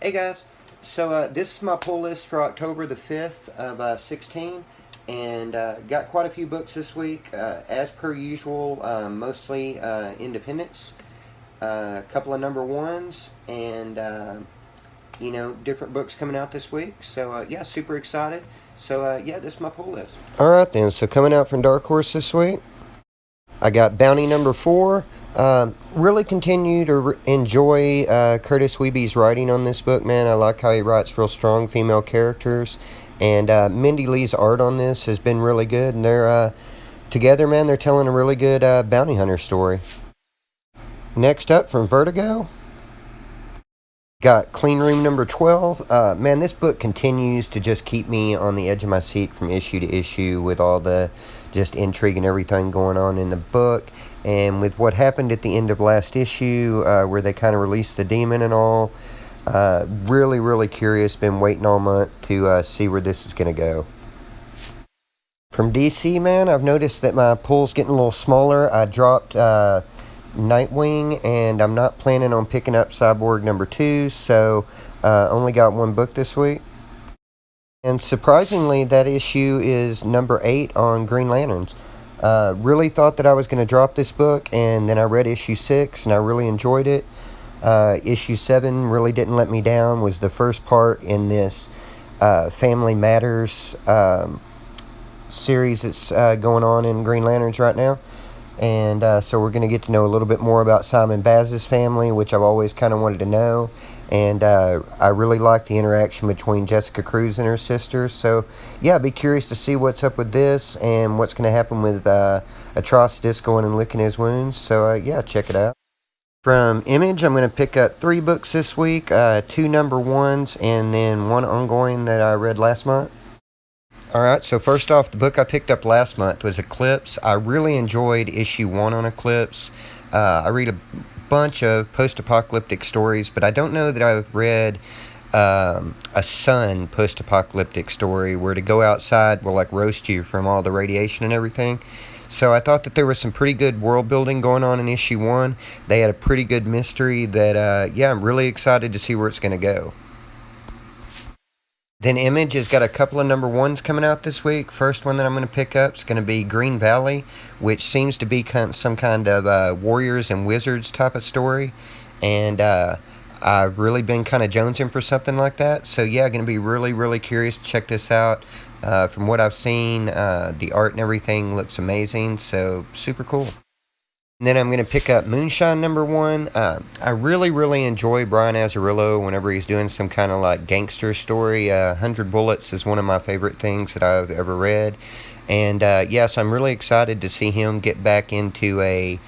Hey guys, so this is my pull list for October the 5th of 16, and got quite a few books this week, as per usual, mostly independents, a couple of number ones, and different books coming out this week. So yeah, super excited. So yeah, this is my pull list. Alright then, so coming out from Dark Horse this week, I got Bounty number 4. Really continue to enjoy Curtis Weeby's writing on this book, man. I like how he writes real strong female characters. And Mindy Lee's art on this has been really good. And they're together, man, they're telling a really good bounty hunter story. Next up from Vertigo, got Clean Room number 12. Man, this book continues to just keep me on the edge of my seat from issue to issue with all the just intrigue and everything going on in the book. And with what happened at the end of last issue, where they kind of released the demon and all, really, really curious. Been waiting all month to see where this is going to go. From DC, man, I've noticed that my pull's getting a little smaller. I dropped Nightwing, and I'm not planning on picking up Cyborg number 2, so only got one book this week. And surprisingly, that issue is number 8 on Green Lanterns. Really thought that I was going to drop this book, and then I read issue 6, and I really enjoyed it. Issue 7 really didn't let me down, was the first part in this Family Matters series that's going on in Green Lanterns right now. And so we're going to get to know a little bit more about Simon Baz's family, which I've always kind of wanted to know. And I really like the interaction between Jessica Cruz and her sister. So, yeah, I'd be curious to see what's up with this and what's going to happen with Atrocitus going and licking his wounds. So, yeah, check it out. From Image, I'm going to pick up 3 books this week, 2 number ones, and then 1 ongoing that I read last month. Alright, so first off, the book I picked up last month was Eclipse. I really enjoyed issue 1 on Eclipse. I read a bunch of post-apocalyptic stories, but I don't know that I've read a sun post-apocalyptic story where to go outside will like roast you from all the radiation and everything. So I thought that there was some pretty good world building going on in issue 1. They had a pretty good mystery that, yeah, I'm really excited to see where it's going to go. Then Image has got a couple of number ones coming out this week. First one that I'm going to pick up is going to be Green Valley, which seems to be some kind of warriors and wizards type of story. And I've really been kind of jonesing for something like that. So yeah, going to be really, really curious to check this out. From what I've seen, the art and everything looks amazing. So super cool. And then I'm going to pick up Moonshine number 1. I really, really enjoy Brian Azzarello whenever he's doing some kind of like gangster story. 100 Bullets is one of my favorite things that I've ever read. And yes, I'm really excited to see him get back into a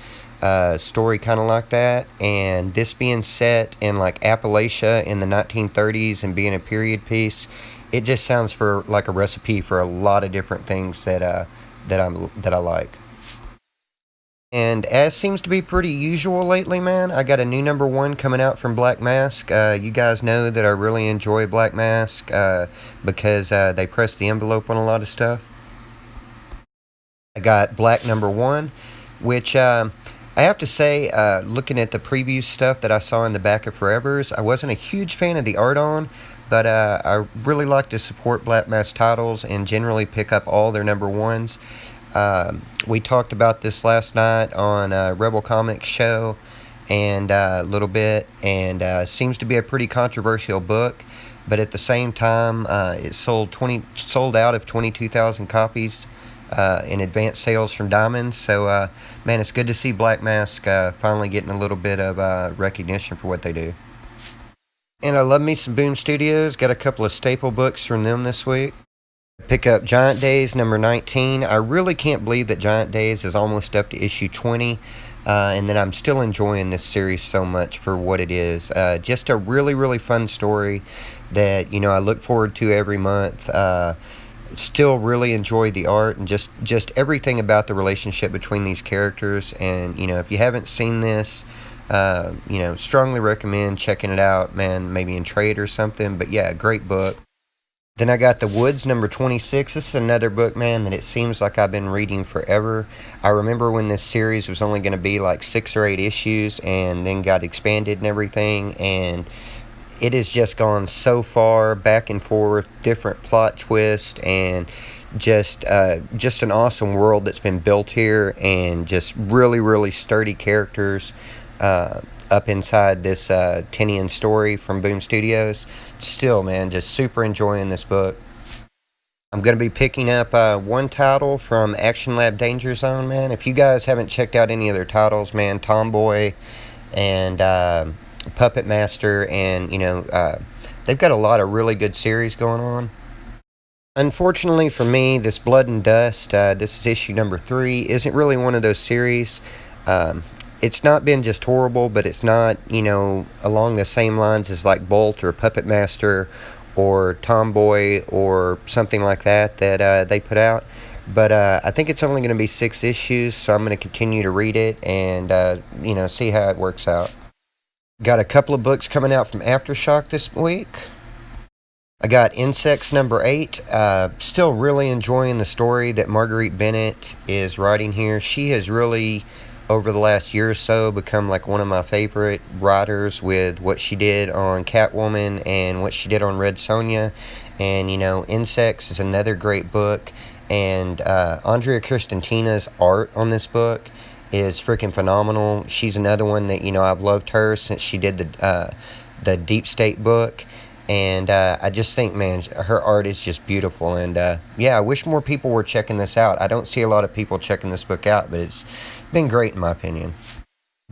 story kind of like that. And this being set in like Appalachia in the 1930s and being a period piece, it just sounds for like a recipe for a lot of different things that I like. And as seems to be pretty usual lately, man, I got a new number 1 coming out from Black Mask. You guys know that I really enjoy Black Mask because they press the envelope on a lot of stuff. I got Black number 1, which I have to say, looking at the preview stuff that I saw in the back of Forever's, I wasn't a huge fan of the art on, but I really like to support Black Mask titles and generally pick up all their number 1s. We talked about this last night on Rebel Comics show and a little bit, and seems to be a pretty controversial book, but at the same time it sold out of 22,000 copies in advance sales from Diamond. So man, it's good to see Black Mask finally getting a little bit of recognition for what they do. And I love me some Boom Studios. Got a couple of staple books from them this week. Pick up Giant Days number 19. I really can't believe that Giant Days is almost up to issue 20, and that I'm still enjoying this series so much for what it is. Just a really, really fun story that, you know, I look forward to every month. Still really enjoy the art and just everything about the relationship between these characters. And, you know, if you haven't seen this, you know, strongly recommend checking it out, man, maybe in trade or something. But yeah, great book. Then I got The Woods number 26. This is another book, man, that it seems like I've been reading forever. I remember when this series was only going to be like 6 or 8 issues and then got expanded and everything. And it has just gone so far back and forth, different plot twists, and just an awesome world that's been built here, and just really really sturdy characters up inside this Tinian story from Boom Studios. Still, man, just super enjoying this book. I'm going to be picking up one title from Action Lab Danger Zone, man. If you guys haven't checked out any of their titles, man, Tomboy and Puppet Master, and, they've got a lot of really good series going on. Unfortunately for me, this Blood and Dust, this is issue number 3, isn't really one of those series. It's not been just horrible, but it's not, along the same lines as like Bolt or Puppet Master or Tomboy or something like that they put out. But I think it's only going to be 6 issues, so I'm going to continue to read it and, see how it works out. Got a couple of books coming out from Aftershock this week. I got Insects number 8. Still really enjoying the story that Marguerite Bennett is writing here. She has really, over the last year or so, become like one of my favorite writers with what she did on Catwoman and what she did on Red Sonja. And, Insects is another great book. And Andrea Kirstentina's art on this book is freaking phenomenal. She's another one that, I've loved her since she did the Deep State book. And I just think, man, her art is just beautiful. And, I wish more people were checking this out. I don't see a lot of people checking this book out, but it's been great in my opinion.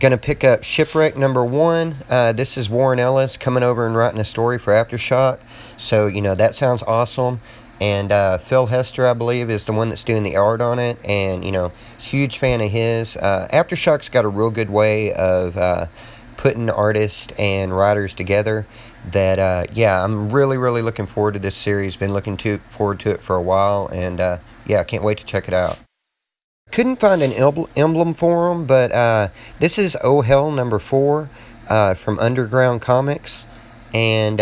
Gonna pick up Shipwreck number 1. This is Warren Ellis coming over and writing a story for Aftershock. So, that sounds awesome. And Phil Hester, I believe, is the one that's doing the art on it. And, huge fan of his. Aftershock's got a real good way of putting artists and writers together that, I'm really, really looking forward to this series. Been looking forward to it for a while. And, I can't wait to check it out. Couldn't find an emblem for them, but this is Oh Hell number 4 from Underground Comics. And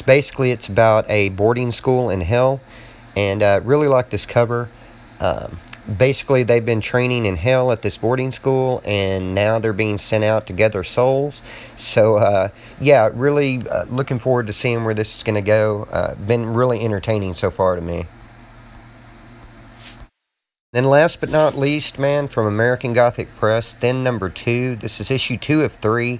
it's about a boarding school in hell. And really like this cover. Basically, they've been training in hell at this boarding school, and now they're being sent out to gather souls. So, really looking forward to seeing where this is going to go. Been really entertaining so far to me. Then last but not least, man, from American Gothic Press, Thin number 2. This is issue 2 of 3.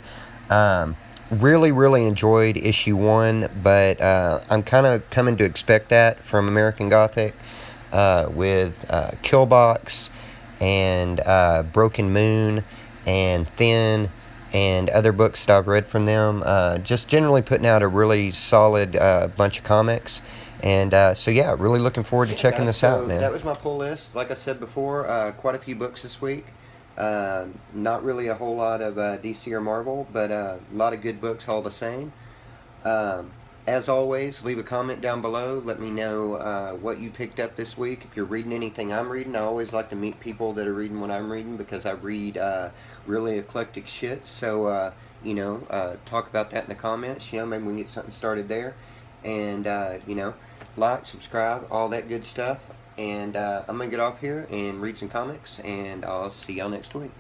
Really, really enjoyed issue 1, but I'm kind of coming to expect that from American Gothic with Killbox and Broken Moon and Thin and other books that I've read from them. Just generally putting out a really solid bunch of comics. And really looking forward to checking this out, man. That was my pull list. Like I said before, quite a few books this week. Not really a whole lot of DC or Marvel, but a lot of good books all the same. As always, leave a comment down below. Let me know what you picked up this week. If you're reading anything I'm reading, I always like to meet people that are reading what I'm reading, because I read really eclectic shit. So, talk about that in the comments. Maybe we can get something started there. And, like, subscribe, all that good stuff. And I'm going to get off here and read some comics, and I'll see y'all next week.